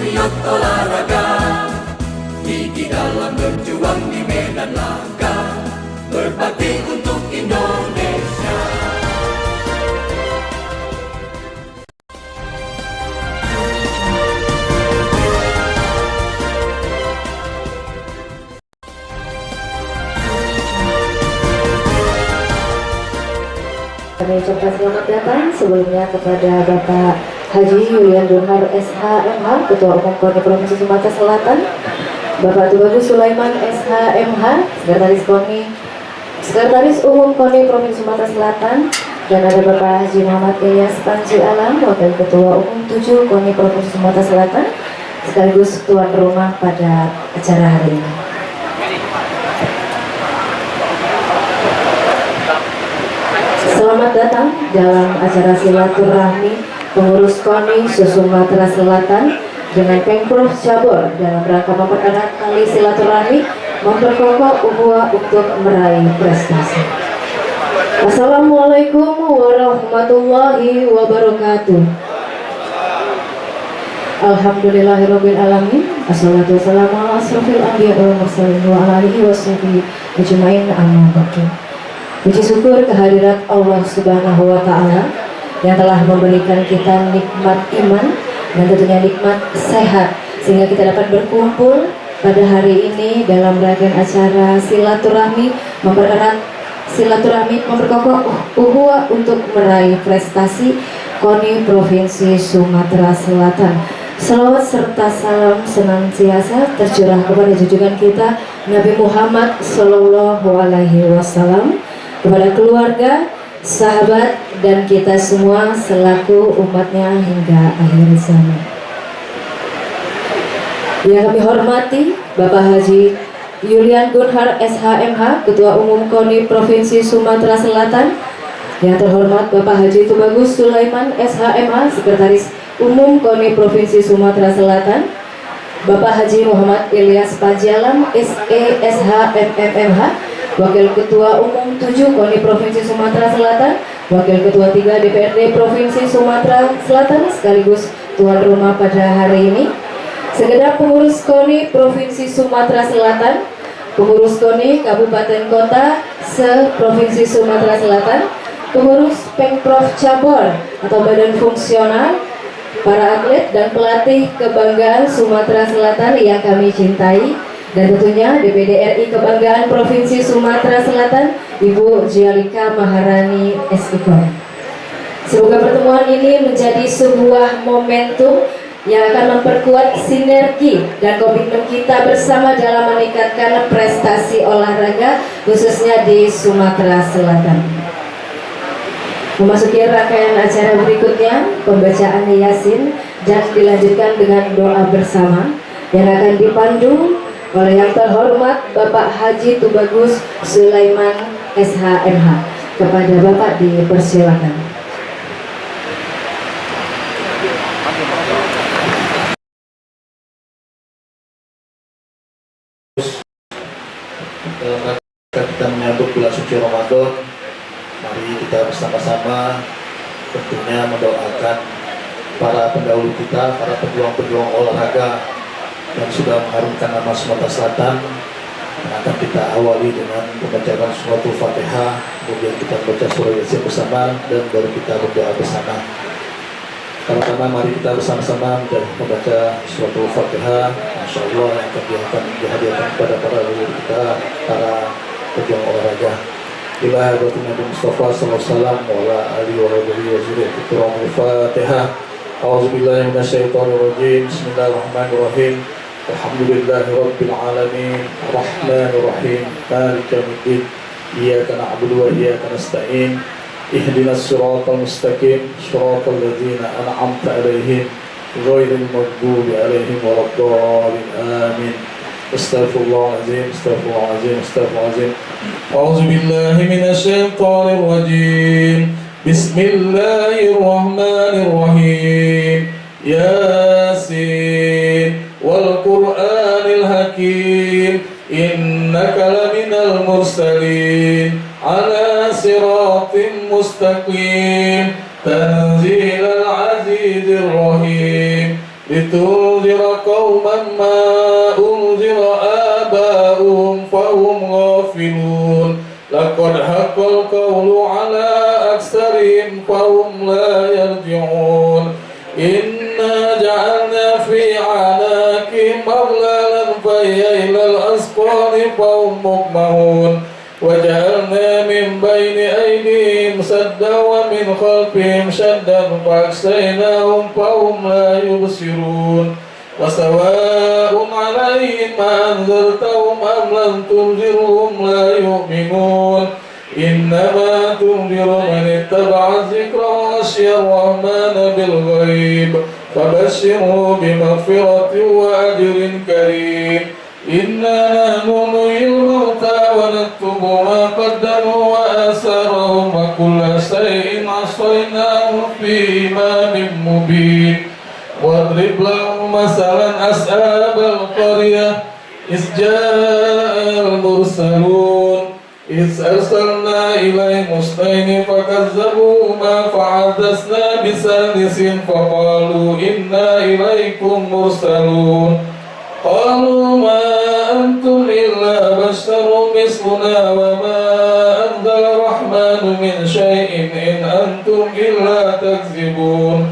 guyot olahraga, gigi dalam berjuang di medan laga, berbakti untuk Indonesia. Kami ucapkan selamat datang sebelumnya kepada Bapak Haji Yulian Gunhar SHMH, Ketua Umum KONI Provinsi Sumatera Selatan, Bapak Tubagus Sulaiman SHMH, Sekretaris Umum KONI Provinsi Sumatera Selatan, dan ada Bapak Haji Muhammad Ilyas Panji Alam, Wakil Ketua Umum 7 KONI Provinsi Sumatera Selatan, sekaligus tuan rumah pada acara hari ini. Selamat datang dalam acara silaturahmi pengurus KONI Sumatera Selatan dengan Pemprov Cabur dalam rangka mempererat tali silaturahmi, memperkokoh ukhuwah untuk meraih prestasi. Assalamualaikum warahmatullahi wabarakatuh. Alhamdulillahirabbil alamin. Assalatu wassalamu ala asrofil anbiya wal mursalin wa ala alihi washabihi ajmain amma ba'du. Puji syukur kehadirat Allah Subhanahu wa Ta'ala yang telah memberikan kita nikmat iman dan tentunya nikmat sehat, sehingga kita dapat berkumpul pada hari ini dalam rangkaian acara silaturahmi, mempererat silaturahmi, memperkokoh ukhuwah untuk meraih prestasi KONI Provinsi Sumatera Selatan. Salawat serta salam senantiasa tercurah kepada junjungan kita Nabi Muhammad Sallallahu Alaihi Wasallam, kepada keluarga, sahabat, dan kita semua selaku umatnya hingga akhir zaman. Yang kami hormati Bapak Haji Yulian Gunhar SHMH, Ketua Umum KONI Provinsi Sumatera Selatan. Yang terhormat Bapak Haji Tubagus Sulaiman SHMH, Sekretaris Umum KONI Provinsi Sumatera Selatan. Bapak Haji Muhammad Ilyas Panji Alam SHMMH, Wakil Ketua Umum 7 KONI Provinsi Sumatera Selatan, Wakil Ketua 3 DPRD Provinsi Sumatera Selatan, sekaligus tuan rumah pada hari ini. Segenap pengurus KONI Provinsi Sumatera Selatan, pengurus KONI Kabupaten Kota se-Provinsi Sumatera Selatan, pengurus Pemprov Cabur atau badan fungsional, para atlet dan pelatih kebanggaan Sumatera Selatan yang kami cintai, dan tentunya DPD RI Kebanggaan Provinsi Sumatera Selatan, Ibu Jialika Maharani SIK. Semoga pertemuan ini menjadi sebuah momentum yang akan memperkuat sinergi dan komitmen kita bersama dalam meningkatkan prestasi olahraga khususnya di Sumatera Selatan. Memasuki rangkaian acara berikutnya, pembacaan Yasin dan dilanjutkan dengan doa bersama yang akan dipandu oleh yang terhormat Bapak Haji Tubagus Sulaiman SHMH. Kepada Bapak dipersilakan. Dalam rangka kita menyambut bulan suci Ramadan, mari kita bersama-sama tentunya mendoakan para pendahulu kita, para pejuang-pejuang olahraga yang sudah mengharumkan nama Sumatera Selatan. Akan kita awali dengan pembacaan suratul Fatihah, kemudian kita membaca surah Yasin bersama, dan baru kita berdoa bersama. Pertama, mari kita bersama-sama membaca suratul Fatihah, Masya Allah, yang akan dihadiahkan kepada para leluhur kita, para pejuang olahraga. Ila hadratin Nabi Mustafa sallallahu alaihi wasallam wa ala alihi wa sahbihi wa sallam. Al-Fatihah. A'udzubillahi minasyaitonir rajim. Bismillahirrahmanirrahim. Alhamdulillahi rabbil alamin. Arrahmanir rahim. Maliki yaumiddin. Iyyaka na'budu wa iyyaka nasta'in. Ihdinas siratal mustaqim. Shiratal ladzina an'amta 'alaihim ghairil maghdubi 'alaihim waladdallin. Amin. Astaghfirullahaladzim, astaghfirullahaladzim, astaghfirullahaladzim. A'udzubillahi minasyaitonir rajim. Bismillahirrahmanirrahim. Yasin wal Qur'anil hakim. Innaka laminal mursalin ala siratim mustaqim. Tanzilal azizir rahim. Itu تنذر قوما ما أنذر آباؤهم فهم غافلون لقد حق القول على أكثرهم فهم لا يرجعون إنا جعلنا في أعناقهم أغلالا فهي إلى الأذقان فهم مقمحون وجعلنا من بين أيديهم سدا ومن خلفهم شدا فأغشيناهم فهم لا يبصرون وسواء عليهم أنذرتهم أم لم تنذرهم لا يؤمنون إنما تنذر من اتبع الذكر وخشي الرحمن بالغيب فبشره بمغفرة وأجر كريم إنا نحن نحيي الموتى ونكتب ما قدموا وآثارهم وكل شيء أحصيناه في إمام مبين واضرب لهم مثلا أصحاب القرية إذ جاء المرسلون إذ أرسلنا إليهم اثنين فكذبوهما فعززنا بثالث فقالوا إنا إليكم مرسلون قالوا ما أنتم إلا بشر مثلنا وما أنزل الرحمن من شيء إن أنتم إلا تكذبون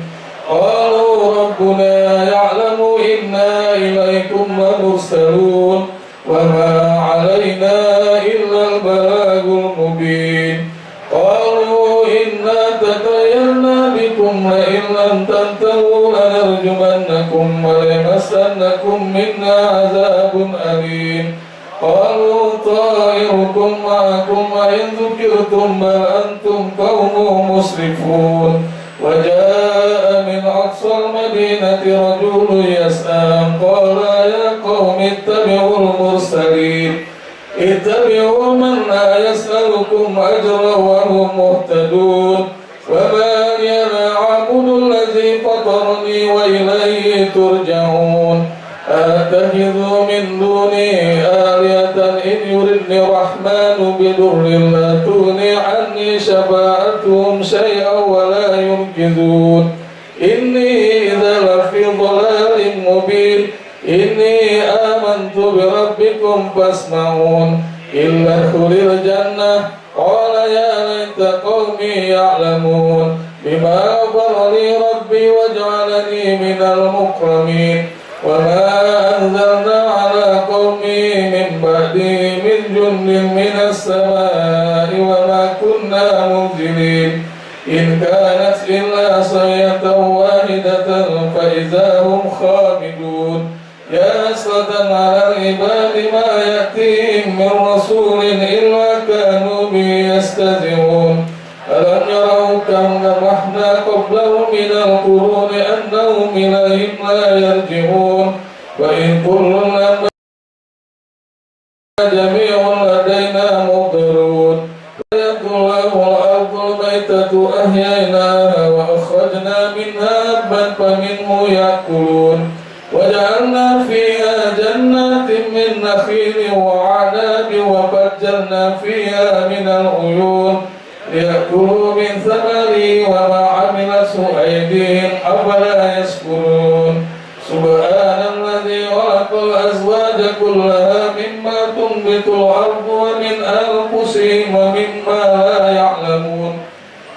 قالوا ربنا يعلم إنا إليكم لمرسلون وما علينا إلا البلاغ المبين قالوا إنا تطيرنا بكم لئن لم تنتهوا لنرجمنكم وليمسنكم منا عذاب أليم قالوا طائركم معكم وإن ذكرتم بل أنتم قوم مسرفون وجاء من أقصى المدينة رجل يسعى قال يا قوم اتبعوا المرسلين اتبعوا من لا يسألكم أجرا وهم مهتدون وما لي لا أعبد الذي فطرني وإليه ترجعون أتخذ من دونه آلهة إن يردني الرحمن بضر لا تغني عني شفاعتهم شيئا ولا ينقذون إني إذا لفي ضلال مبين إني آمنت بربكم فاسمعون إلا ادخل الجنة قال يا ليت قومي يعلمون بما غفر لي ربي وجعلني من المكرمين وما أنزلنا على قومي من بعده من جند من السماء وما كنا منزلين إن كانت إلا صيحة واحدة فإذا هم خامدون يا حسرة على العباد ما يأتيهم من رسول إلا كانوا به يستهزئون ألم يروا كم ذبحنا قبلهم من القرون أنهم إليهم لا يرجعون وإن كل لما جميع لدينا مضطرون ويد الله الأرض الميتة أحييناها وأخرجنا منها حبا فمنه يأكلون وجعلنا فيها جنات من نخيل وعناب وفجرنا فيها من العيون ليأكلوا من ثمره وما عملته أيديهم أفلا يشكرون سبحان الذي خلق الأزواج كلها مما تنبت الأرض ومن أنفسهم ومما لا يعلمون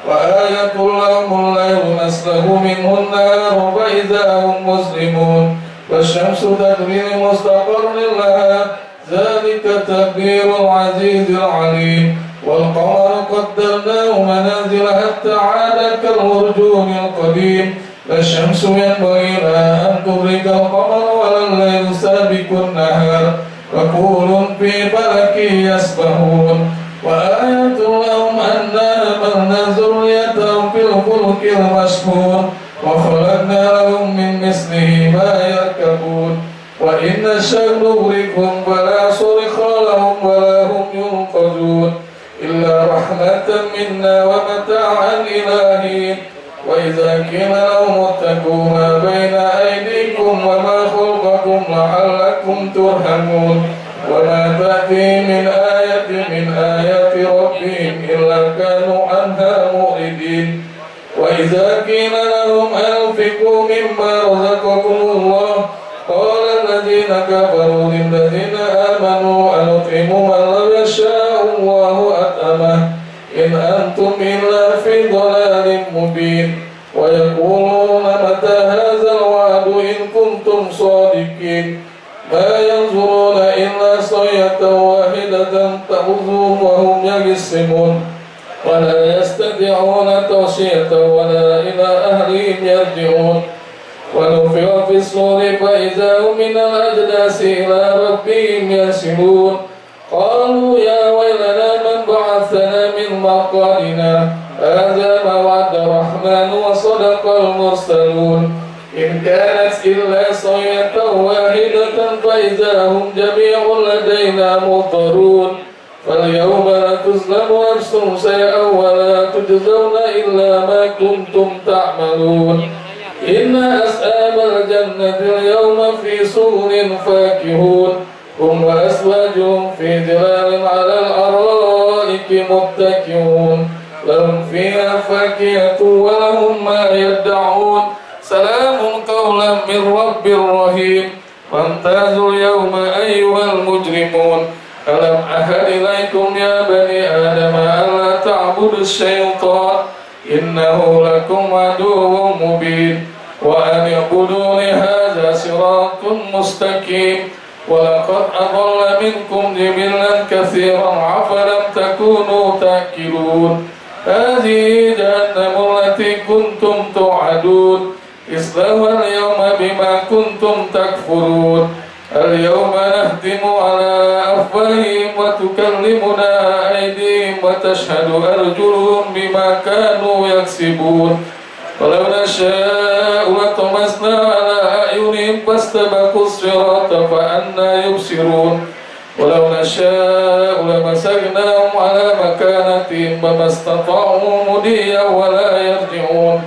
وآية لهم الليل نسلخ منه النهار فإذا هم مسلمون والشمس تجري لمستقر لها ذلك تقدير العزيز العليم والقمر قدرناه منازل حتى عاد كالأرجون القديم لا الشمس ينبغي لها أن تدرك القمر ولا الليل سابق النهار وكل في فلك يسبحون وآية لهم أنا حملنا ذريتهم في الفلك المشحون وخلقنا لهم من مثله ما يركبون وإن نشأ نغرقهم فلا صرخ لهم ولا هم ينقذون إلا رحمة منا ومتاعا إلى حين وإذا قيل لهم اتقوا ما بين أيديكم وما خلقكم لعلكم ترحمون وما تأتي من آية من آيات ربهم إلا كانوا عنها مؤردين وإذا قيل لهم أنفقوا مما رزقكم الله الذين كفروا للذين آمنوا أنطعم من لو يشاء الله أطعمه إن أنتم إلا في ضلال مبين ويقولون متى هذا الوعد إن كنتم صادقين ما ينظرون إلا صيحة واحدة تأخذهم وهم يخصمون ولا يستطيعون توصية ولا إلى أهلهم يرجعون ونفخ في الصور فإذا هم من الأجداث إلى ربهم ينسلون قالوا يا ويلنا من بعثنا من مقالنا هذا ما وعد الرحمن وصدق المرسلون إن كانت إلا صيحة واحدة فإذا هم جميع لدينا مضطرون فاليوم لا تظلم نفس شيئا ولا تجزون إلا ما كنتم تعملون إن أصحاب الجنة اليوم في سرر فاكهون هم وأزواجهم في ظلال على الأرائك متكئون لهم فيها فاكهة ولهم ما يدعون سلام قولا من رب رحيم وامتازوا اليوم أيها المجرمون ألم أعهد إليكم يا بني آدم ألا تعبدوا الشيطان إنه لكم عدو مبين وأن اعبدوني هذا صراط مستقيم ولقد أضل منكم جبلا كثيرا أفلم تكونوا تأكلون هذه جهنم التي كنتم توعدون اصلوها اليوم بما كنتم تكفرون اليوم نختم على أفواههم وتكلمنا أيديهم وتشهد أرجلهم بما كانوا يكسبون ولو نشاء لطمسنا على أعينهم فاستبقوا الصراط فأنى يبصرون ولو نشاء لمسكناهم على مكانتهم فما استطاعوا مضيا ولا يرجعون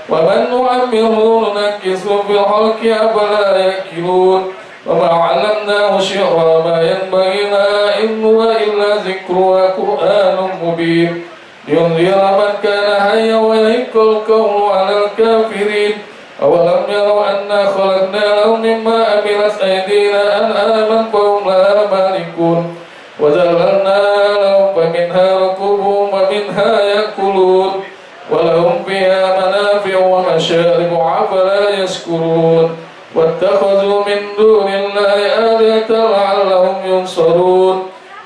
ومن نعمره ننكسه في الخلق أفلا يأكلون وما علمناه شعرا ما ينبغي لنا إن هو إلا ذكر وقرآن مبين لينذر من كان حيا ويحق القول على الكافرين أولم يروا أنا خلقنا لهم مما عملت أيدينا أنعاما فهم لها مالكون وذللنا لهم فمنها ركوبهم ومنها يأكلون ولهم فيها منافع ومشارب أفلا يشكرون واتخذوا من دون الله آلهة لعلهم ينصرون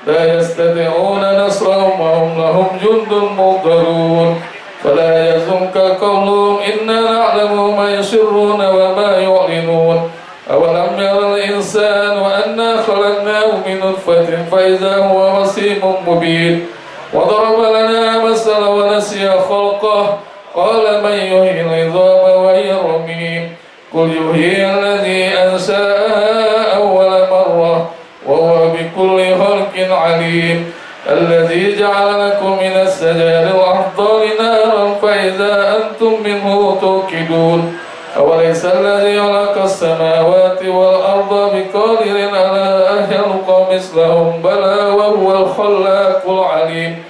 لا يستطيعون نصرهم وهم لهم جند مهضرون فلا يحزنك قولهم إنا نعلم ما يسرون وما يعلنون أولم ير الإنسان أنا خلقناه من نطفة فإذا هو خصيم مبين وضرب لنا مثلا ونسي خلقه قال من يحيي العظام وهي رميم قل يحيي الذي أنشأها أول مرة وهو بكل خلق عليم الذي جعل لكم من الشجر الأخضر نارا فإذا أنتم منه توقدون أوليس الذي خلق السماوات والأرض بقادر على أن يخلق مثلهم بلى وهو الخلاق العليم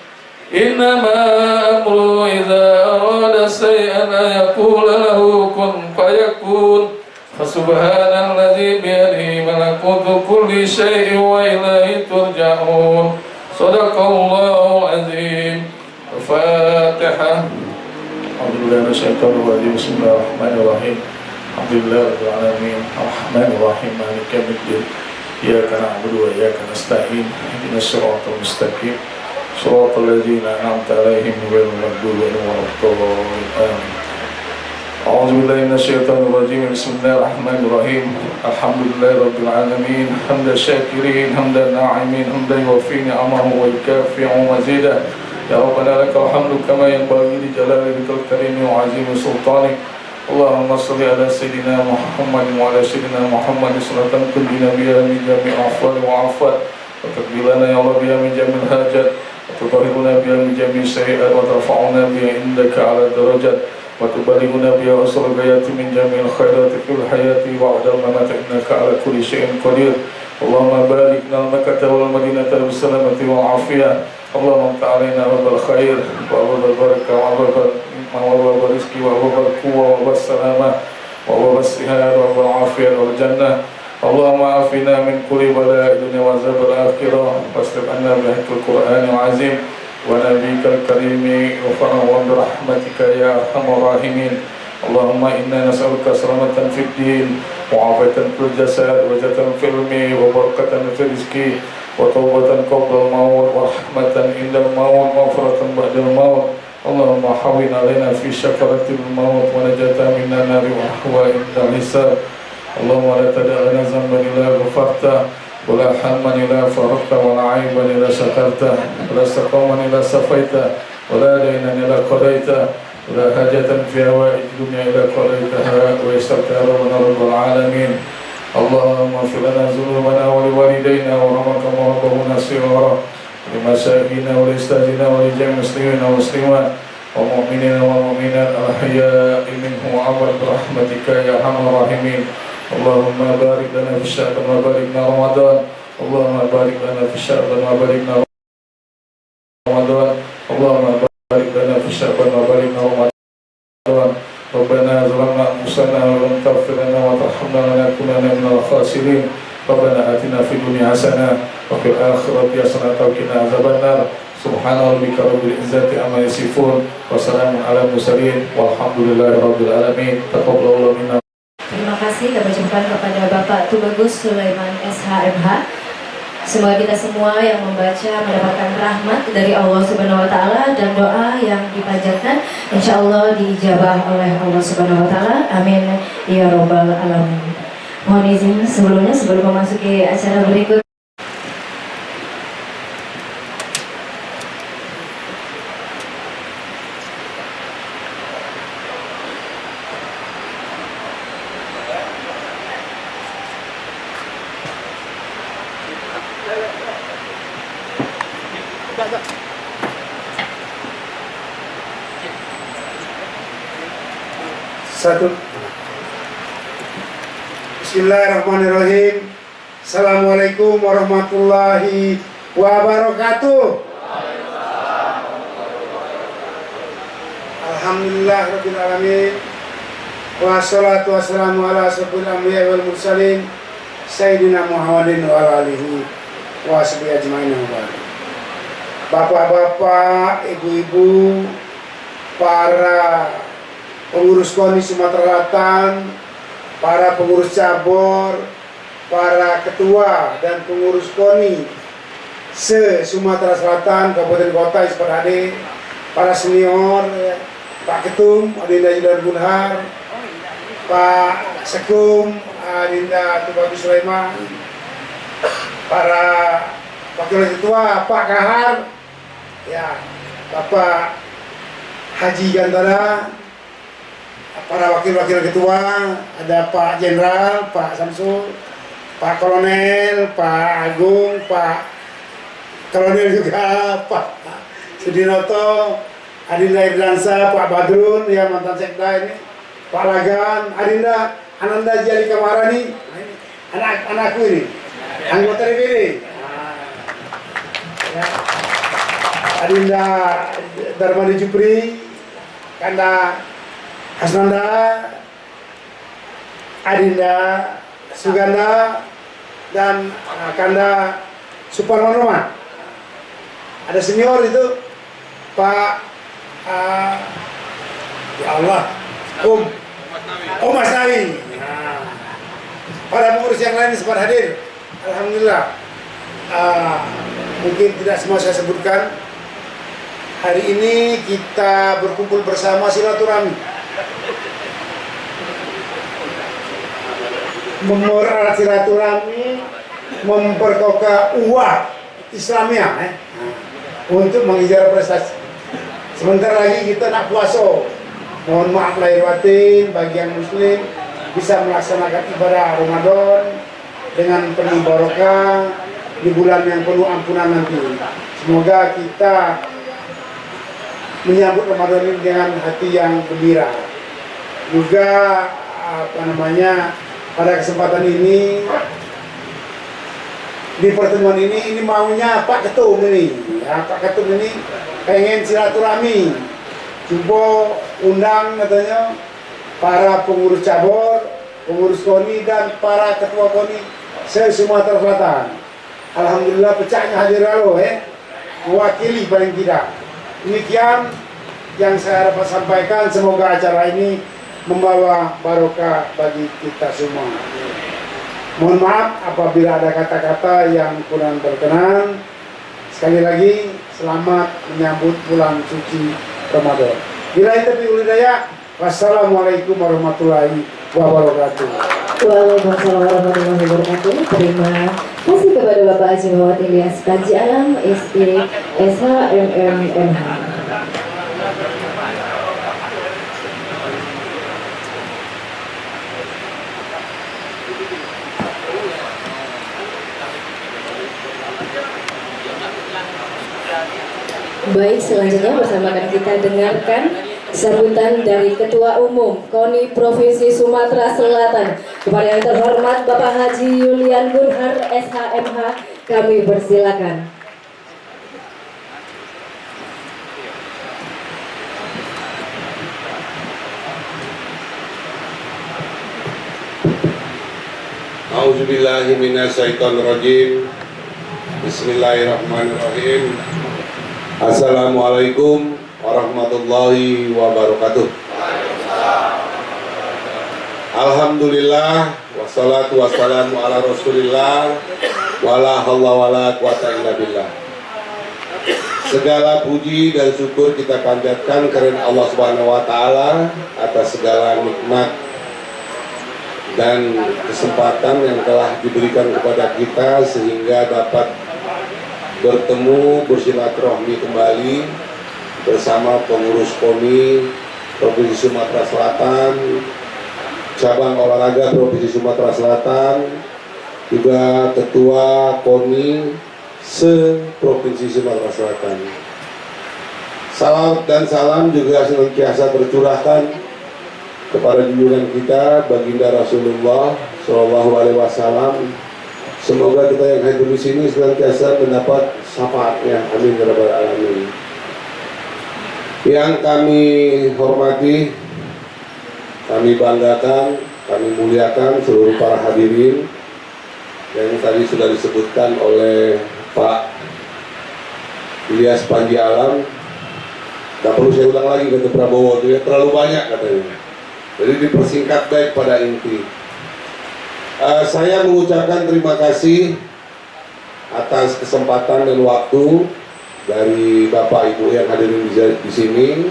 إنما أمره إذا أراد شيئا أن يقول له كن فيكون فسبحان الذي بيده ملكوت كل شيء وإليه ترجعون صدق الله العظيم الفاتحة أعوذ بالله من الشيطان الرجيم بسم الله الرحمن الرحيم الحمد لله رب العالمين الرحمن الرحيم مالك يوم الدين إياك نعبد وإياك نستعين اهدنا الصراط المستقيم صراط الذين أنعمت عليهم غير المغضوب عليهم ولا الضالين آمين أعوذ بالله من الشيطان الرجيم بسم الله الرحمن الرحيم الحمد لله رب العالمين حمد الشاكرين حمد الناعمين حمدا يوفي نعمه ويكافئ مزيدا يا ربنا لك الحمد كما ينبغي لجلال وجهك الكريم وعظيم سلطانك اللهم صل على سيدنا محمد وعلى سيدنا محمد صلاة تنجينا بها من جميع الأحوال والعافات وتقضي لنا يا رب من جميع الحاجات وتطهرنا بها من جميع السيئات وترفعنا بها عندك على الدرجات وتبلغنا بها أسر الغايات من جميع الخيرات في الحياة وبعد الممات إنك على كل شيء قدير اللهم بارك لنا مكة والمدينة بالسلامة والعافية اللهم انت علينا رب الخير وأبواب البركة وأبواب الرزق وأبواب القوة وأبواب السلامة وأبواب السهاد وأبواب العافية والجنة اللهم عافنا من كل بلاء الدنيا وعذاب الآخرة واصرف عنا بحق القرآن العظيم ونبيك الكريم وفرحا برحمتك يا أرحم الراحمين. اللهم إنا نسألك سلامة في الدين وعافية في الجسد وجة في العلم وبركة في الرزق وتوبة قبل الموت ورحمة عند الموت ومغفرة بعد الموت. اللهم حوّن علينا في شكرة الموت ونجاة من النار وأحوال عند الحساب. اللهم لا تدع لنا ذنبا إلا غفرته ولا حما إلا فرجته ولا عيبا إلا سترته ولا سقما إلا شفيته ولا دينا إلا قضيته ولا حاجة في هوائج الدنيا إلا قضيتها ويسرتها ربنا رب العالمين. اللهم اغفر لنا ذنوبنا ولوالدينا ورحمكم وربنا صغارا ولمساكينا ولأستاذنا ولجميع المسلمين والمسلمات والمؤمنين والمؤمنات الأحياء منهم وأموات برحمتك يا أرحم الراحمين. اللهم بارك لنا في شعبنا وباركنا رمضان. اللهم بارك لنا في شعبنا وباركنا رمضان. اللهم بارك لنا في شعبنا وباركنا رمضان. ربنا ظلمنا أنفسنا ولم تغفر لنا وترحمنا لنكونن من الخاسرين. ربنا آتنا في الدنيا حسنة وفي الآخرة حسنة وقنا عذاب النار. سبحان ربك رب العزة عما يصفون وسلام على المرسلين والحمد لله رب العالمين. تقبل الله منا. Terima kasih kami ucapkan kepada Bapak Tubagus Sulaiman SHMH. Semoga kita semua yang membaca mendapatkan rahmat dari Allah Subhanahu wa taala dan doa yang dipanjatkan insyaallah diijabah oleh Allah Subhanahu wa taala. Amin ya rabbal alamin. Mohon izin sebelum memasuki acara berikut. Satu. Bismillahirrahmanirrahim. Assalamualaikum warahmatullahi wabarakatuh. Alhamdulillah rabbil alamin. Wassalatu wassalamu ala asyrofil anbiya'i wal mursalin sayyidina Muhammadin wa ala alihi wa sahbihi ajmain. Bapak-bapak, ibu-ibu, para pengurus KONI Sumatera Selatan, para pengurus cabur, para ketua dan pengurus KONI se-Sumatera Selatan, Kabupaten Kota, Isparhade, para senior, Pak Ketum, Adinda Yulian Gunhar, Pak Sekum, Adinda Tubagus Sulaiman, para wakil ketua, Pak Kahar, ya, Bapak Haji Gantara, para wakil-wakil ketua, ada Pak Jenderal, Pak Samsul, Pak Kolonel, Pak Agung, Pak Kolonel juga, Pak Sudinoto, Adinda Irdansa, Pak Badrun, ya mantan sekda ini, Pak Lagan, Adinda Ananda Jali Kamarani, anak-anakku ini, anggota DPD. Ya. Adinda Darmadi Jupri, Kanda Hasnanda, Adinda Suganda, dan Kanda Suparman Roman. Ada senior itu Pak ya Allah Mas Nawi. Para pengurus yang lain sempat hadir. Alhamdulillah. Mungkin tidak semua saya sebutkan. Hari ini kita berkumpul bersama silaturahmi, memererat silaturahmi, memperkokoh uwah Islamiyah untuk mengejar prestasi. Sebentar lagi kita nak puasa. Mohon maaf lahir batin bagi yang muslim bisa melaksanakan ibadah Ramadan dengan penuh barokah di bulan yang penuh ampunan nanti. Semoga kita menyambut Ramadan ini dengan hati yang gembira. Juga pada kesempatan ini di pertemuan ini maunya Pak Ketum ini, ya, Pak Ketum ini pengen silaturahmi, coba undang katanya para pengurus cabur pengurus KONI dan para ketua KONI se-Sumatera Selatan. Alhamdulillah pecahnya hadir lalu mewakili paling tidak. Demikian yang saya dapat sampaikan, semoga acara ini membawa barokah bagi kita semua. Mohon maaf apabila ada kata-kata yang kurang berkenan. Sekali lagi selamat menyambut bulan suci Ramadan. Bila taufiq wal hidayah. Wassalamualaikum warahmatullahi wabarakatuh. Waalaikumsalam warahmatullahi wabarakatuh. Terima kasih kepada Bapak Haji Muhammad Ilyas Panji Alam, SI, SHMMMH. Baik, selanjutnya bersamakan kita dengarkan sambutan dari Ketua Umum KONI Provinsi Sumatera Selatan kepada yang terhormat Bapak Haji Yulian Gunhar SHMH, kami persilakan. A'udzubillahi minasyaitonirrajim. Bismillahirrahmanirrahim. Assalamualaikum warahmatullahi wabarakatuh. Alhamdulillah wassalatu wassalamu ala Rasulillah wala haula wala quwata illa billah. Segala puji dan syukur kita panjatkan karena Allah Subhanahu wa taala atas segala nikmat dan kesempatan yang telah diberikan kepada kita sehingga dapat bertemu bersilaturahmi kembali bersama pengurus KONI Provinsi Sumatera Selatan, cabang olahraga Provinsi Sumatera Selatan, juga ketua KONI se-Provinsi Sumatera Selatan. Salam dan salam juga senantiasa tercurahkan kepada junjungan kita baginda Rasulullah Shallallahu Alaihi Wasallam. Semoga kita yang hadir di sini senantiasa mendapat syafaatnya. Amin ya rabbal alamin. Yang kami hormati, kami banggakan, kami muliakan seluruh para hadirin yang tadi sudah disebutkan oleh Pak Ilyas Panji Alam. Tidak perlu saya ulang lagi kata Prabowo itu ya, terlalu banyak katanya. Jadi dipersingkat baik pada inti. Saya mengucapkan terima kasih atas kesempatan dan waktu dari Bapak Ibu yang hadir di sini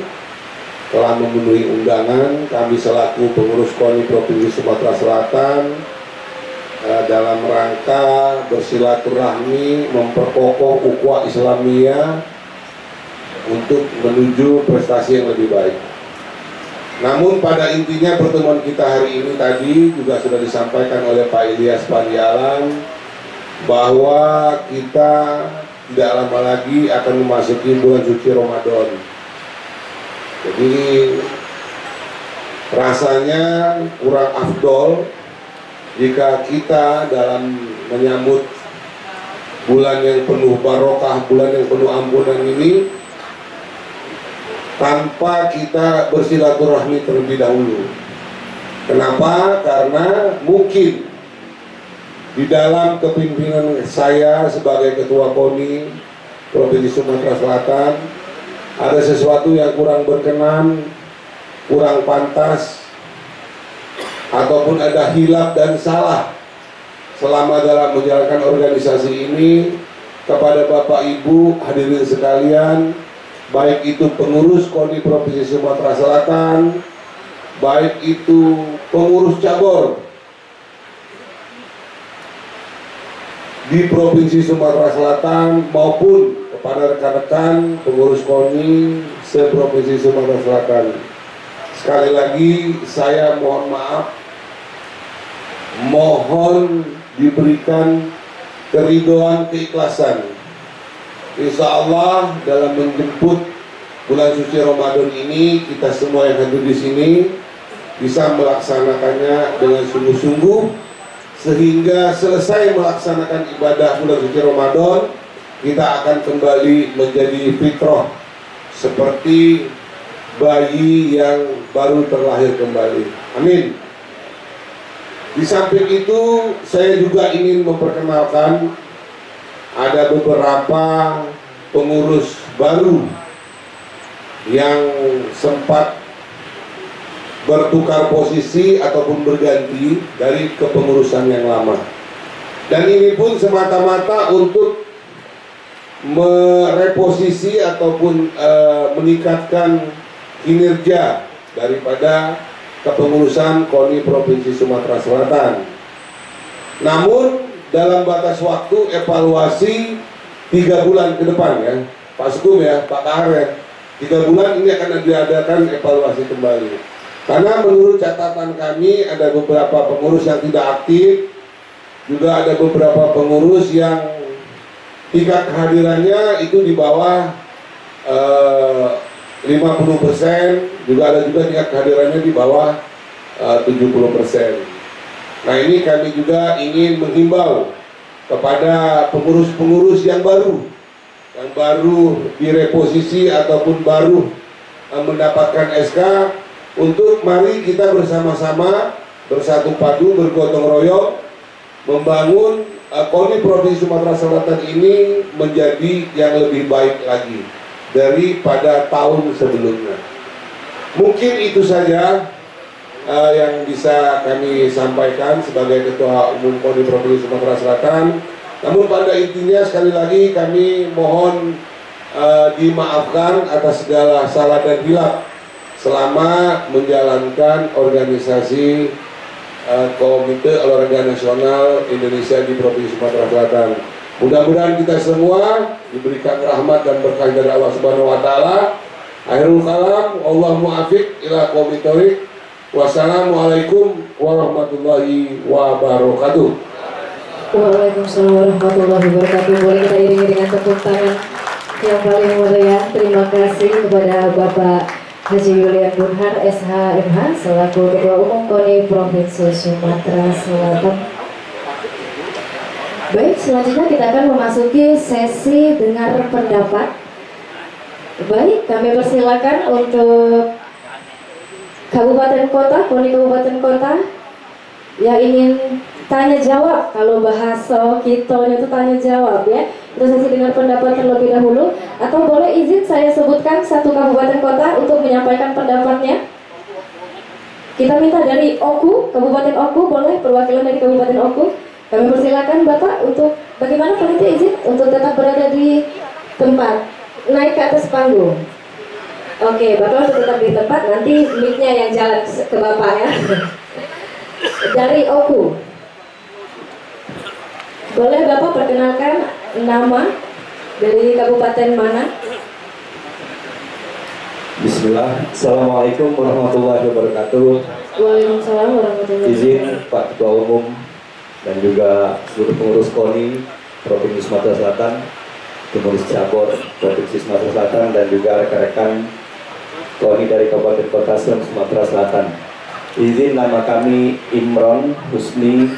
telah memenuhi undangan kami selaku pengurus KONI Provinsi Sumatera Selatan dalam rangka bersilaturahmi memperkokoh ukhuwah Islamiyah untuk menuju prestasi yang lebih baik. Namun pada intinya pertemuan kita hari ini tadi juga sudah disampaikan oleh Pak Ilyas Panji Alam bahwa kita tidak lama lagi akan memasuki bulan suci Ramadan. Jadi rasanya kurang afdol jika kita dalam menyambut bulan yang penuh barokah, bulan yang penuh ampunan ini tanpa kita bersilaturahmi terlebih dahulu. Kenapa? Karena mungkin di dalam kepemimpinan saya sebagai Ketua KONI Provinsi Sumatera Selatan ada sesuatu yang kurang berkenan, kurang pantas, ataupun ada hilaf dan salah selama dalam menjalankan organisasi ini kepada Bapak Ibu hadirin sekalian, baik itu pengurus KONI Provinsi Sumatera Selatan, baik itu pengurus cabur di Provinsi Sumatera Selatan maupun kepada rekan-rekan pengurus KONI se-Provinsi Sumatera Selatan. Sekali lagi saya mohon maaf, mohon diberikan keridhaan, keikhlasan. Insya Allah dalam menjemput bulan suci Ramadan ini kita semua yang hadir di sini bisa melaksanakannya dengan sungguh-sungguh sehingga selesai melaksanakan ibadah bulan suci Ramadan kita akan kembali menjadi fitrah seperti bayi yang baru terlahir kembali. Amin. Di samping itu saya juga ingin memperkenalkan ada beberapa pengurus baru yang sempat bertukar posisi ataupun berganti dari kepengurusan yang lama. Dan ini pun semata-mata untuk mereposisi ataupun meningkatkan kinerja daripada kepengurusan KONI Provinsi Sumatera Selatan. Namun dalam batas waktu evaluasi 3 bulan ke depan ya, Pak Sukum ya, Pak Kahar ya, 3 bulan ini akan diadakan evaluasi kembali. Karena menurut catatan kami ada beberapa pengurus yang tidak aktif, juga ada beberapa pengurus yang tingkat kehadirannya itu di bawah 50%, juga ada juga tingkat kehadirannya di bawah 70%. Nah ini kami juga ingin menghimbau kepada pengurus-pengurus yang baru direposisi ataupun baru mendapatkan SK, untuk mari kita bersama-sama bersatu padu bergotong royong membangun KONI Provinsi Sumatera Selatan ini menjadi yang lebih baik lagi daripada tahun sebelumnya. Mungkin itu saja yang bisa kami sampaikan sebagai Ketua Umum KONI Provinsi Sumatera Selatan. Namun pada intinya sekali lagi kami mohon dimaafkan atas segala salah dan hilaf selama menjalankan organisasi Komite Olahraga Nasional Indonesia di Provinsi Sumatera Selatan. Mudah-mudahan kita semua diberikan rahmat dan berkah dari Allah Subhanahu wa taala. Akhirul kalam, Allahu muwaffiq ila aqwamit thoriq. Wassalamualaikum warahmatullahi wabarakatuh. Waalaikumsalam warahmatullahi wabarakatuh. Boleh kita iringi dengan tepuk tangan yang paling meriah. Terima kasih kepada Bapak Haji Yulian Gunhar SHMH selaku Ketua Umum KONI Provinsi Sumatera Selatan. Baik, selanjutnya kita akan memasuki sesi dengar pendapat. Baik, kami persilakan untuk Kabupaten Kota, KONI Kabupaten Kota yang ingin tanya jawab. Kalau bahasa kita itu tanya jawab ya. Kita sesi dengar pendapat terlebih dahulu. Atau boleh izin saya sebutkan satu kabupaten kota untuk menyampaikan pendapatnya. Kita minta dari Oku, Kabupaten Oku, boleh perwakilan dari Kabupaten Oku. Kami persilakan Bapak untuk bagaimana panitia izin untuk tetap berada di tempat, naik ke atas panggung. Oke, Bapak untuk tetap di tempat, nanti mic-nya yang jalan ke Bapak ya. Dari Oku. Boleh Bapak perkenalkan nama dari kabupaten mana? Bismillah. Assalamualaikum warahmatullahi wabarakatuh. Waalaikumsalam warahmatullahi wabarakatuh. Izin Pak Ketua Umum dan juga seluruh pengurus KONI Provinsi Sumatera Selatan, pengurus cabur Provinsi Sumatera Selatan, dan juga rekan-rekan KONI dari Kabupaten Kota Sumatera Selatan. Izin, nama kami Imron Husni,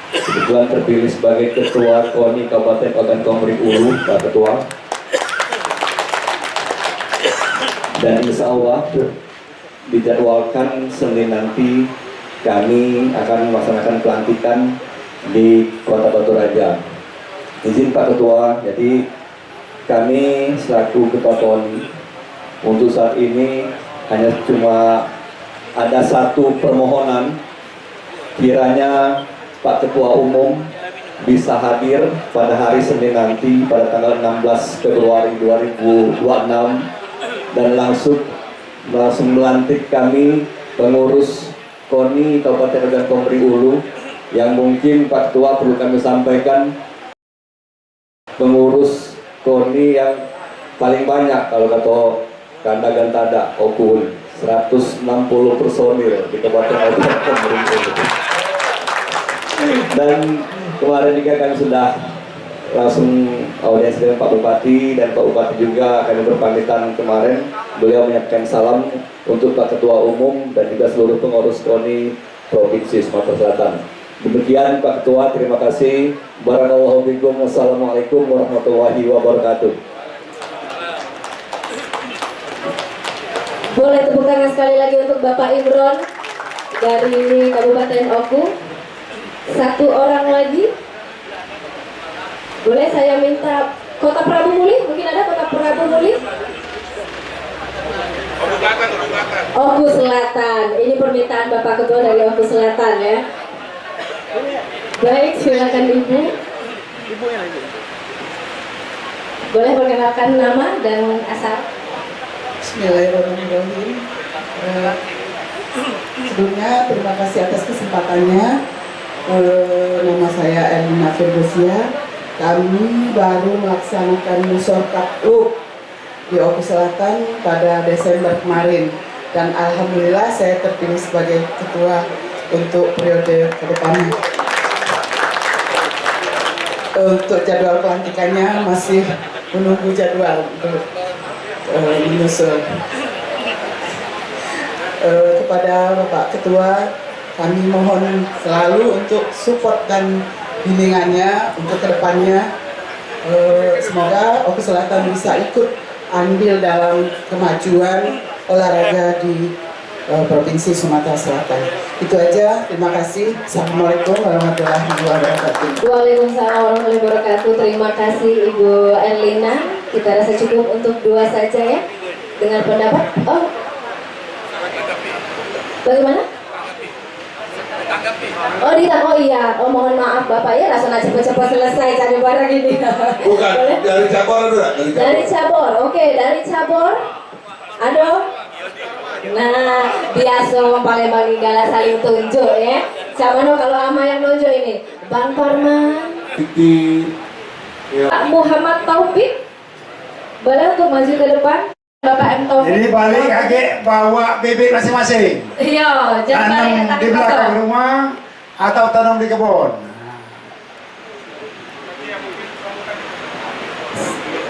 kebetulan terpilih sebagai Ketua KONI Kabupaten Ogan Komering Ulu, Pak Ketua. Dan insya Allah dijadwalkan Senin nanti kami akan melaksanakan pelantikan di Kota Batu Raja. Izin Pak Ketua, jadi kami selaku Ketua KONI untuk saat ini hanya cuma ada satu permohonan, kiranya Pak Ketua Umum bisa hadir pada hari Senin nanti pada tanggal 16 Februari 2026 dan langsung melantik kami pengurus KONI Kabupaten Ogan Komering Ulu. Yang mungkin Pak Ketua perlu kami sampaikan, pengurus KONI yang paling banyak kalau kata Kanda Gantada Okun 160 personil di Kabupaten Ogan Komering Ulu. Dan kemarin juga kami sudah langsung audiens dengan Pak Bupati, dan Pak Bupati juga kami berpamitan kemarin. Beliau menyampaikan salam untuk Pak Ketua Umum dan juga seluruh pengurus KONI Provinsi Sumatera Selatan. Demikian Pak Ketua, terima kasih. Barakallahu fikum. Wassalamualaikum warahmatullahi wabarakatuh. Boleh tepuk tangan sekali lagi untuk Bapak Imron dari Kabupaten Oku. Satu orang lagi. Boleh saya minta Kota Prabu Muli? Mungkin ada Kota Prabu Muli? Oku Selatan. Ini permintaan Bapak Ketua dari Oku Selatan ya. Baik, silakan Ibu. Boleh perkenalkan nama dan asal? Bismillahirrahmanirrahim. Sebelumnya terima kasih atas kesempatannya. Nama saya Elina Firdusia. Kami baru melaksanakan musyawarah di Oku Selatan pada Desember kemarin, dan alhamdulillah saya terpilih sebagai ketua untuk periode ke depannya. Untuk jadwal pelantikannya masih menunggu jadwal untuk menyusul. Kepada Bapak Ketua, kami mohon selalu untuk support dan bimbingannya untuk kedepannya. Semoga Oku Selatan bisa ikut andil dalam kemajuan olahraga di Provinsi Sumatera Selatan. Itu aja, terima kasih. Assalamualaikum warahmatullahi wabarakatuh. Waalaikumsalam warahmatullahi wabarakatuh. Terima kasih Ibu Erlina. Kita rasa cukup untuk 2 saja ya. Dengan pendapat. Oh, bagaimana? Oh iya. Oh mohon maaf Bapak ya, langsung aja cepat-cepat selesai cari barang ini. Bukan, Boleh? dari cabur ada? Dari cabur, oke, dari cabur. Aduh. Nah, biasa orang Palembang galak saling tunjuk ya. Siapa no kalau ama yang nunjuk ini? Bang Parman, Pak Muhammad Taufik. Boleh untuk maju ke depan? Bapak M Taufik. Jadi balik kakek bawa bibit masing-masing. Iya, jangan balik Tanam tangan di belakang kosong. rumah atau tanam di kebun.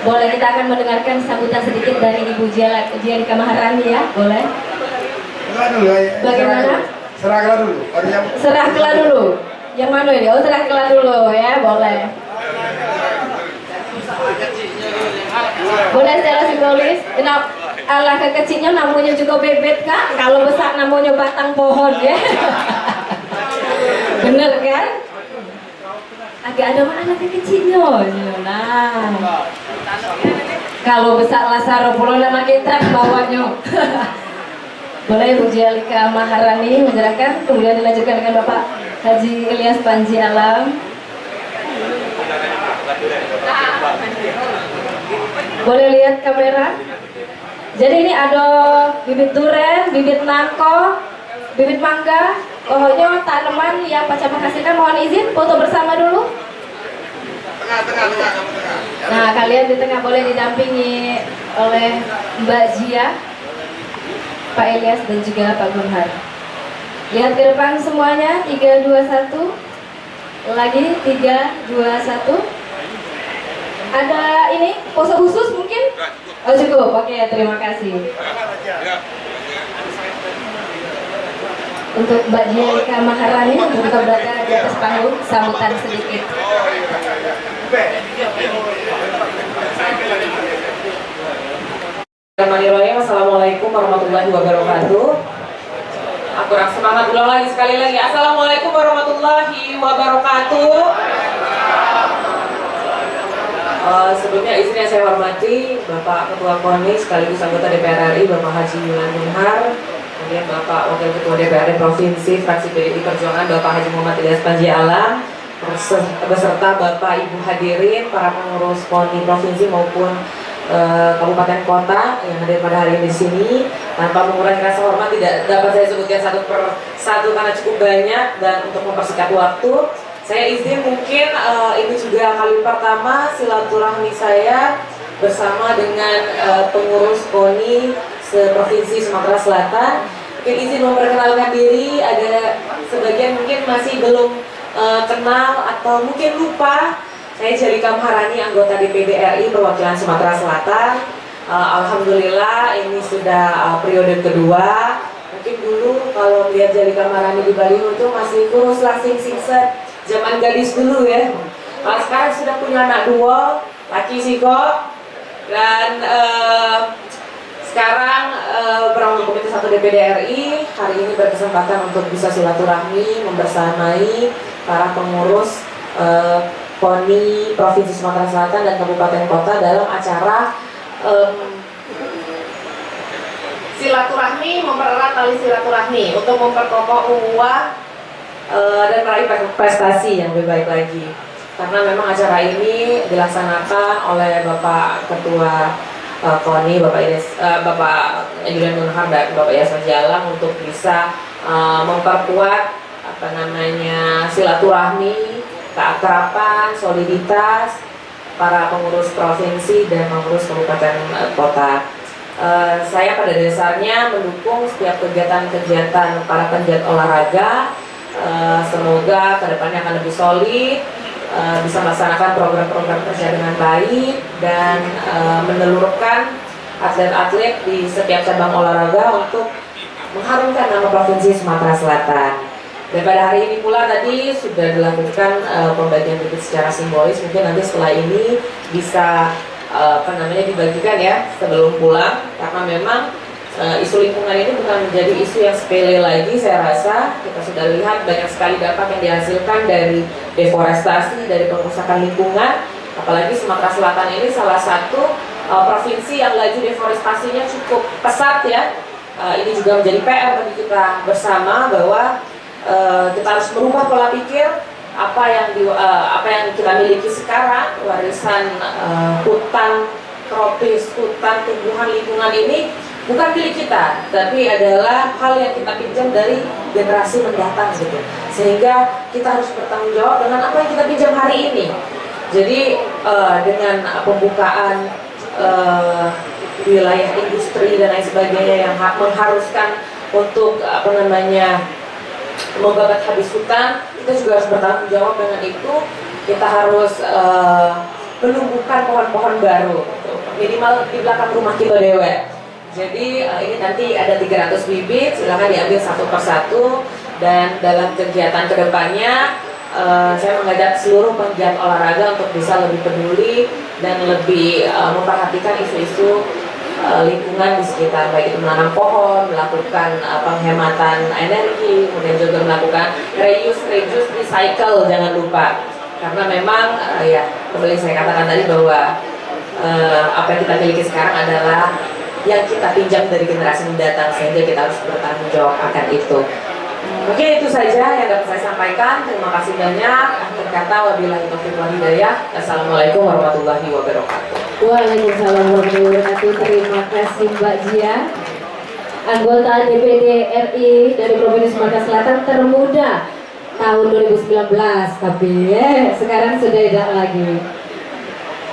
Boleh, kita akan mendengarkan sambutan sedikit dari Ibu Jialika Maharani ya, boleh? Serah dulu ya. Bagaimana? Serahkan dulu. Serah kela dulu. Yang mana ini? Oh, serah kela dulu ya, boleh. Boleh secara simbolis. Kenapa? Ala kekecilnya namanya juga bebet kak. Kalau besar namanya batang pohon ya. Bener kan? Agak ada mana anak kecilnya. Nah. Kalau besar lasaro pulau nama kita bawahnya. Boleh Bu Jialika Maharani menyerahkan, kemudian dilanjutkan dengan Bapak Haji Ilyas Panji Alam. Boleh lihat kamera. Jadi ini ada bibit duren, bibit nangko, bibit mangga, pokoknya tanaman yang Pak Camat hasilkan. Mohon izin foto bersama dulu. Nah, kalian di tengah boleh didampingi oleh Mbak Jia, Pak Ilyas dan juga Pak Gunhar. Lihat ke depan semuanya. 3, 2, 1. Lagi 3, 2, 1. Ada ini pose khusus mungkin? Oh cukup. Oke, terima kasih. Untuk Mbak Jialika Maharani untuk tetap berada di atas panggung, sambutan sedikit. Bismillahirrahmanirrahim. Assalamualaikum warahmatullahi wabarakatuh. Aku kurang semangat, ulang lagi sekali lagi. Assalamualaikum warahmatullahi wabarakatuh. Sebelumnya izin yang saya hormati Bapak Ketua KONI sekaligus anggota DPR RI Bapak Haji Yulian Gunhar, kemudian Bapak Wakil Ketua DPRD Provinsi fraksi PDI Perjuangan Bapak Haji Muhammad Ilyas Panji Alam, beserta Bapak Ibu hadirin, para pengurus KONI Provinsi maupun kabupaten kota yang hadir pada hari ini di sini. Tanpa mengurangi rasa hormat tidak dapat saya sebutkan satu per satu karena cukup banyak, dan untuk mempersingkat waktu saya izin mungkin ini juga kali pertama silaturahmi saya bersama dengan pengurus KONI se-Provinsi Sumatera Selatan. Mungkin izin memperkenalkan diri, ada sebagian mungkin masih belum kenal atau mungkin lupa. Saya Jialika Maharani, anggota DPD RI perwakilan Sumatera Selatan. Alhamdulillah ini sudah periode kedua. Mungkin dulu kalau melihat Jialika Maharani di baliho itu masih kurus langsing singset, zaman gadis dulu ya. Sekarang sudah punya anak 2, laki sih kok. Dan sekarang berawal Komite 1 DPD RI hari ini berkesempatan untuk bisa silaturahmi, membersamai para pengurus KONI Provinsi Sumatera Selatan dan Kabupaten Kota dalam acara silaturahmi, mempererat tali silaturahmi untuk memperkokoh ukhuwah dan meraih prestasi yang lebih baik lagi. Karena memang acara ini dilaksanakan oleh Bapak Ketua KONI, Bapak Julian Gunhar dan Bapak Yasir Jalang untuk bisa memperkuat silaturahmi, keakraban, soliditas para pengurus provinsi dan pengurus kabupaten kota. Saya pada dasarnya mendukung setiap kegiatan-kegiatan para penggiat olahraga. Semoga kedepannya akan lebih solid, bisa melaksanakan program-program kerja dengan baik dan menelurkan atlet-atlet di setiap cabang olahraga untuk mengharumkan nama Provinsi Sumatera Selatan. Dan pada hari ini pula tadi sudah dilakukan pembagian bibit secara simbolis. Mungkin nanti setelah ini bisa dibagikan ya sebelum pulang, karena memang isu lingkungan ini bukan menjadi isu yang sepele lagi. Saya rasa kita sudah lihat banyak sekali dampak yang dihasilkan dari deforestasi, dari pengusakan lingkungan. Apalagi Sumatera Selatan ini salah satu provinsi yang laju deforestasinya cukup pesat ya. Ini juga menjadi PR bagi kita bersama bahwa kita harus merubah pola pikir. Apa yang kita miliki sekarang, warisan hutan tropis, hutan tumbuhan lingkungan ini bukan milik kita, tapi adalah hal yang kita pinjam dari generasi mendatang gitu. Sehingga kita harus bertanggung jawab dengan apa yang kita pinjam hari ini. Jadi dengan pembukaan wilayah industri dan lain sebagainya yang mengharuskan untuk membabat habis hutan, kita juga harus bertanggung jawab dengan itu. Kita harus menumbuhkan pohon-pohon baru, minimal di belakang rumah kita dewe. Jadi ini nanti ada 300 bibit, silakan diambil satu persatu. Dan dalam kegiatan kedepannya saya mengajak seluruh penggiat olahraga untuk bisa lebih peduli dan lebih memperhatikan isu-isu lingkungan di sekitar, baik itu menanam pohon, melakukan penghematan energi, kemudian juga melakukan reuse, recycle, jangan lupa. Karena memang kembali saya katakan tadi bahwa apa yang kita miliki sekarang adalah yang kita pinjam dari generasi mendatang, sehingga kita harus bertanggung jawab akan itu. Mungkin itu saja yang dapat saya sampaikan. Terima kasih banyak. Akhir kata, wabillahi taufiq wal hidayah. Assalamualaikum warahmatullahi wabarakatuh. Waalaikumsalam warahmatullahi wabarakatuh. Terima kasih Mbak Jia, anggota DPD RI dari Provinsi Sumatera Selatan termuda tahun 2019, tapi sekarang sudah tidak lagi.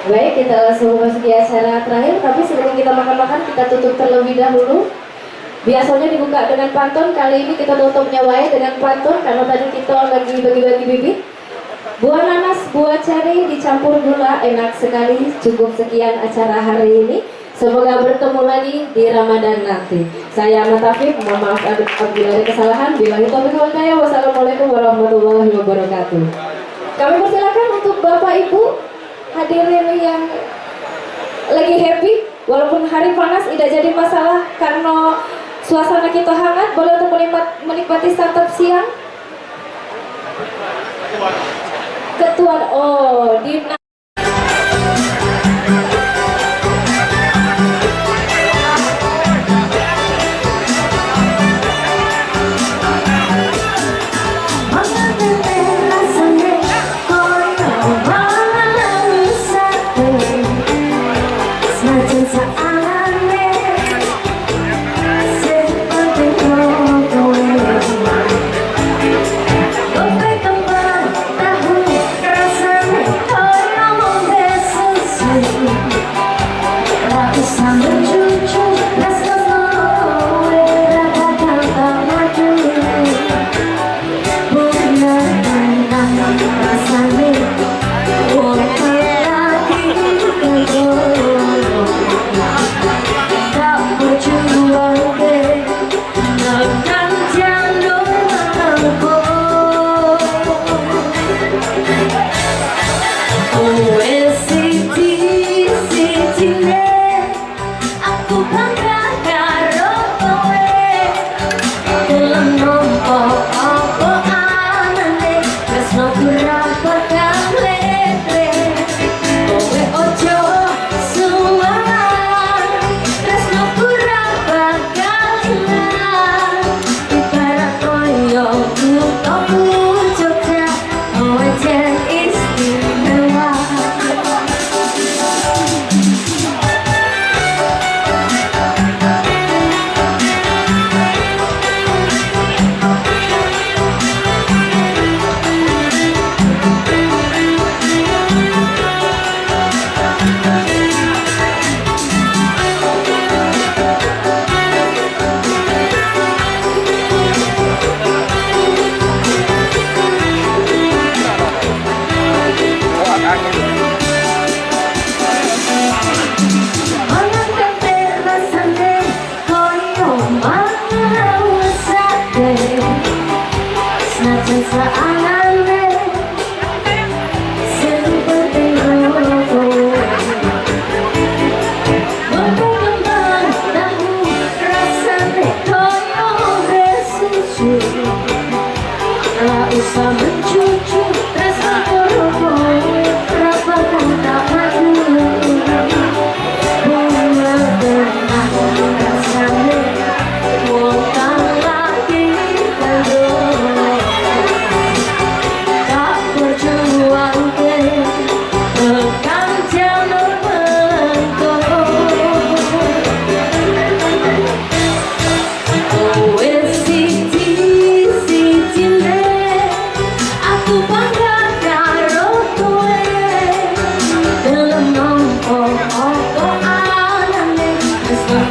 Baik, kita langsung masuk di acara terakhir, tapi sebelum kita makan-makan, kita tutup terlebih dahulu. Biasanya dibuka dengan pantun, kali ini kita tutupnya wae dengan pantun, karena tadi kita lagi bagi-bagi bibit. Buah nanas, buah ceri dicampur gula, enak sekali. Cukup sekian acara hari ini. Semoga bertemu lagi di Ramadan nanti. Saya Ahmad Taufik, mohon maaf apabila ada kesalahan. Billahi taufiq wal hidayah. Wassalamualaikum warahmatullahi wabarakatuh. Kami persilakan untuk Bapak Ibu hadirin yang lagi happy, walaupun hari panas tidak jadi masalah karena suasana kita hangat, boleh untuk menikmati santap siang. Ketua di Tahu rasanya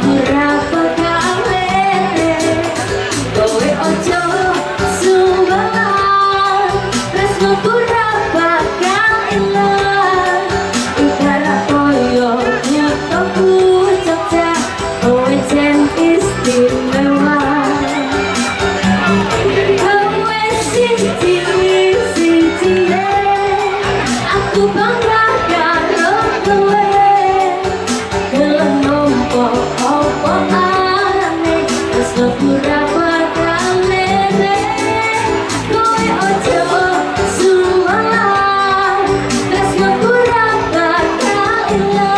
berapa kali kowe ojo sumbalan tresno berapa kali ibarat koyo nyotoku Jogja kowe jen istimewa kowe siji aku bangga karo kowe gelem nompo opo arane tresno berapa kali kowe ojo sumbalan tresno berapa kali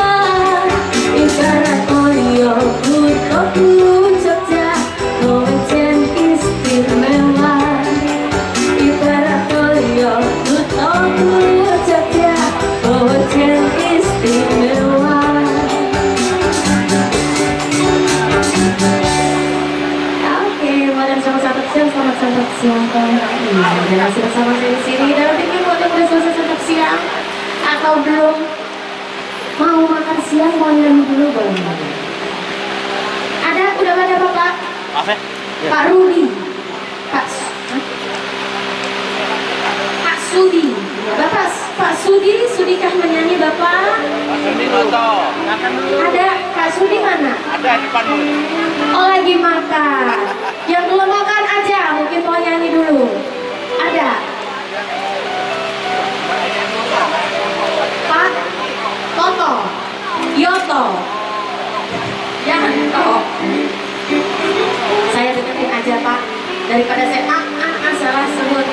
ibarat koyo putoku Jogja kowe jen istimewa ibarat koyo putoku Jogja kowe jen istimewa. Oke, madam selamat santap siang, selamat santap siang kembali. Dan masih bersama saya di sini. Dan mungkin buat yang udah selesai santap siang atau belum mau makan siang, mau nyanyi dulu boleh. Ada, udah ada Bapak? Maaf ya? Pak Rudi, Pak Sudi, Bapak Pak Sudi, sudikah menyanyi Bapak? Sudi Noto. Ada Kak Sudi mana? Ada di depan. Oh lagi makan. Yang belum makan aja, mungkin mau nyanyi dulu. Ada. Pak Toto, Yoto, Yanto. Saya deketin aja Pak, daripada saya salah sebut.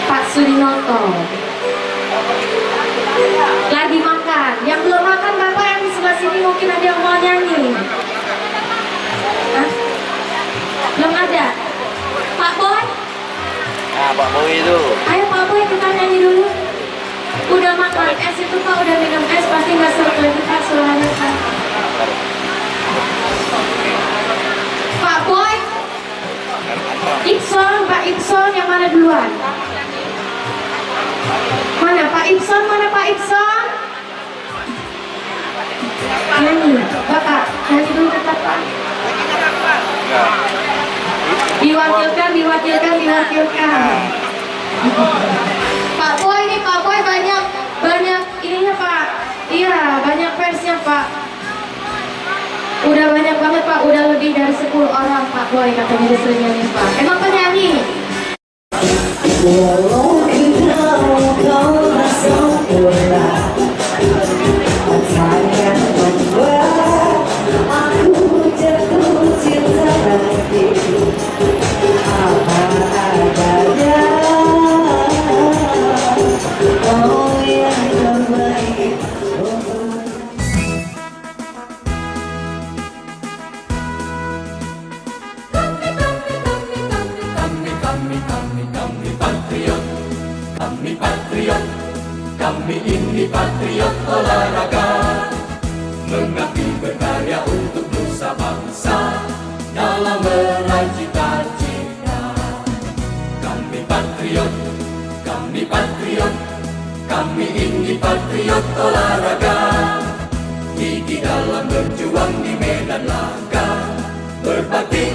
Pak Sudinoto lagi makan. Yang belum makan Bapak yang di sebelah sini mungkin ada yang mau nyanyi. Hah? Belum ada. Pak Boy? Nah, Pak Boy itu. Ayo Pak Boy kita nyanyi dulu. Udah makan es itu Pak, udah minum es pasti nggak seret lagi Pak suaranya Pak. Pak Boy, Ibson, Pak Ibson yang mana duluan? Mana Pak Ibson, mana Pak Ibson? Nyanyi, Bapak, nyanyi dulu tetap Pak. Diwakilkan. Pak Boy ini Pak Boy banyak ininya Pak. Iya, banyak fansnya Pak. Udah banyak banget Pak, udah lebih dari 10 orang Pak Boy katanya disuruh nyanyi Pak. Emang penyanyi? Walau kau rasa berat, takkan membuat aku jatuh cinta lagi. Apa adanya, kau yang terbaik. Kami ini patriot olahraga, mengabdi berkarya untuk nusa bangsa dalam meraih cita-cita. Kami patriot, kami ini patriot olahraga, gigi dalam berjuang di medan laga, berbakti